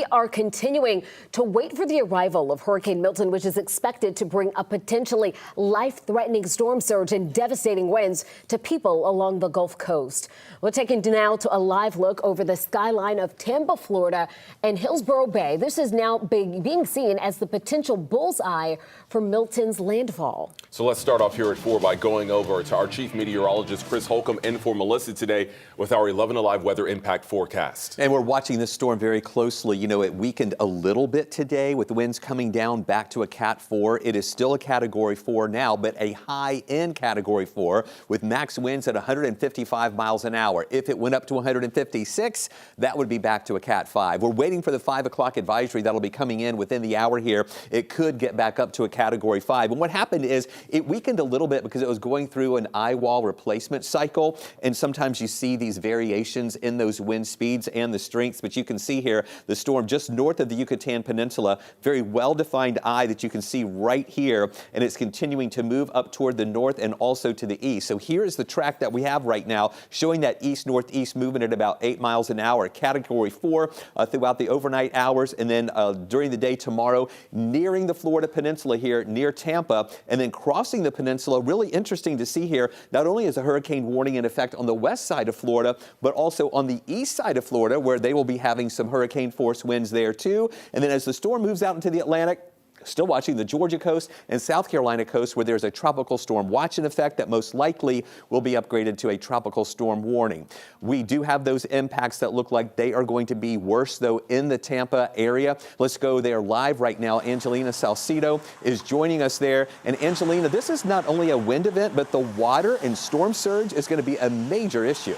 We are continuing to wait for the arrival of Hurricane Milton, which is expected to bring a potentially life-threatening storm surge and devastating winds to people along the Gulf Coast. We're taking now to a live look over the skyline of Tampa, Florida, and Hillsborough Bay. This is now being seen as the potential bullseye for Milton's landfall. So let's start off here at 4 by going over to our chief meteorologist, Chris Holcomb, in for Melissa today with our 11 Alive weather impact forecast. And we're watching this storm very closely. You know, it weakened a little bit today with winds coming down back to a Cat 4. It is still a Category 4 now, but a high-end Category 4 with max winds at 155 miles an hour. If it went up to 156, that would be back to a Cat 5. We're waiting for the 5 o'clock advisory that'll be coming in within the hour here. It could get back up to a Category 5. And what happened is it weakened a little bit because it was going through an eye wall replacement cycle. And sometimes you see these variations in those wind speeds and the strengths. But you can see here the storm just north of the Yucatan Peninsula, very well-defined eye that you can see right here. And it's continuing to move up toward the north and also to the east. So here is the track that we have right now showing that east-northeast movement at about 8 miles an hour, Category 4 throughout the overnight hours. And then during the day tomorrow, nearing the Florida Peninsula here near Tampa, and then crossing the peninsula. Really interesting to see here. Not only is a hurricane warning in effect on the west side of Florida, but also on the east side of Florida, where they will be having some hurricane force winds there too. And then as the storm moves out into the Atlantic, still watching the Georgia coast and South Carolina coast where there's a tropical storm watch in effect that most likely will be upgraded to a tropical storm warning. We do have those impacts that look like they are going to be worse, though, in the Tampa area. Let's go there live right now. Angelina Salcido is joining us there. And Angelina, this is not only a wind event, but the water and storm surge is going to be a major issue.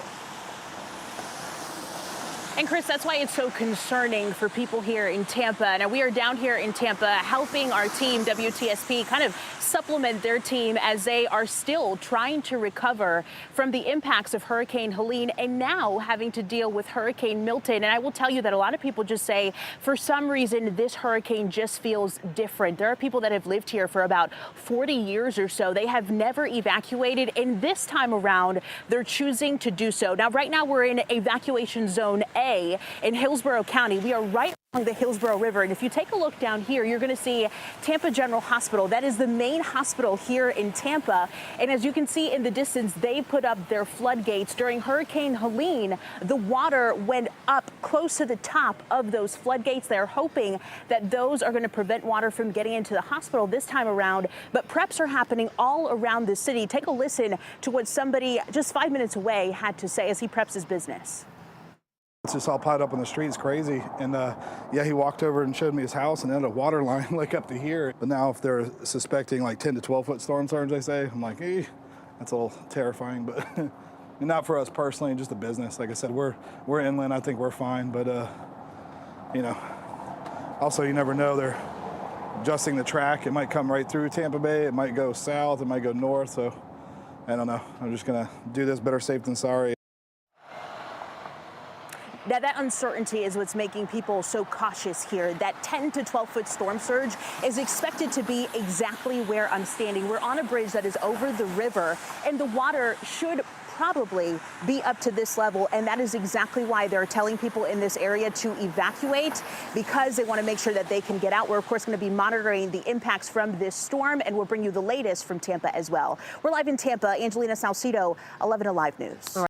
And Chris, that's why it's so concerning for people here in Tampa. Now, we are down here in Tampa helping our team, WTSP, kind of supplement their team as they are still trying to recover from the impacts of Hurricane Helene and now having to deal with Hurricane Milton. And I will tell you that a lot of people just say, for some reason, this hurricane just feels different. There are people that have lived here for about 40 years or so. They have never evacuated, and this time around, they're choosing to do so. Now, right now, we're in evacuation zone A in Hillsborough County. We are right along the Hillsborough River. And if you take a look down here, you're going to see Tampa General Hospital. That is the main hospital here in Tampa. And as you can see in the distance, they put up their floodgates. During Hurricane Helene, the water went up close to the top of those floodgates. They're hoping that those are going to prevent water from getting into the hospital this time around. But preps are happening all around the city. Take a listen to what somebody just 5 minutes away had to say as he preps his business. It's just all piled up on the street. It's crazy. And yeah, he walked over and showed me his house and then a water line like up to here. But now if they're suspecting like 10 to 12 foot storm surge, they say, I'm like, that's a little terrifying. But not for us personally, just the business. Like I said, we're inland. I think we're fine. But, you know, also you never know. They're adjusting the track. It might come right through Tampa Bay. It might go south. It might go north. So I don't know. I'm just going to do this better safe than sorry. Now, that uncertainty is what's making people so cautious here. That 10 to 12 foot storm surge is expected to be exactly where I'm standing. We're on a bridge that is over the river, and the water should probably be up to this level, and that is exactly why they're telling people in this area to evacuate, because they want to make sure that they can get out. We're, of course, going to be monitoring the impacts from this storm, and we'll bring you the latest from Tampa as well. We're live in Tampa. Angelina Salcido, 11 Alive News.